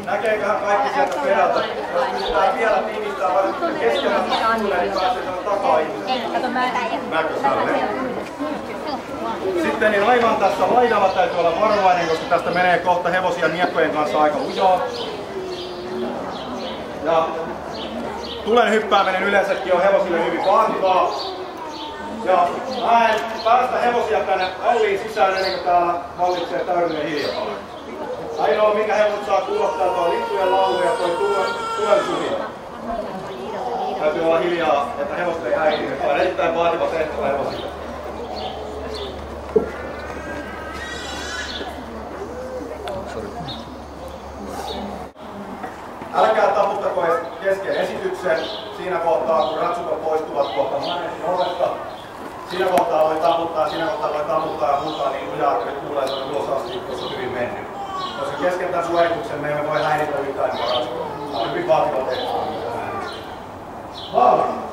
Näkeeköhän kaikki sieltä perältä? Jos pitää vielä tiivistää, vaan keskellä tulee, niin pääsee takaa ihmisiä. Sitten niin aivan tässä laidalla täytyy olla varovainen, koska tästä menee kohta hevosia miekkojen kanssa aika lujaa. Ja tulen hyppääminen yleensäkin on hevosille hyvin vaativaa. Ja mä en päästä hevosia tänne halliin sisään ennen kuin täällä vallitsee täydellinen hiljaisuus. Ainoa minkä hevoset saa kuulostaa tuo lippujen laulu ja tuo tulen suhina. Täytyy olla hiljaa, että hevoset ei häiriä. Tämä on erittäin vaativa tehtävä hevosille. Älkää taputtako kesken esityksen siinä kohtaa, kun ratsukot poistuvat kohta maneesin ovesta. Siinä kohtaa voi taputtaa ja huutaa niin lujaa, että nyt kuulee tuonne ulos asti, jos on hyvin mennyt. Koska kesken tämän suorituksen me emme voi häiritä yhtään ratsukoa. Tämä on hyvin vaativa tehtävä. Valmis!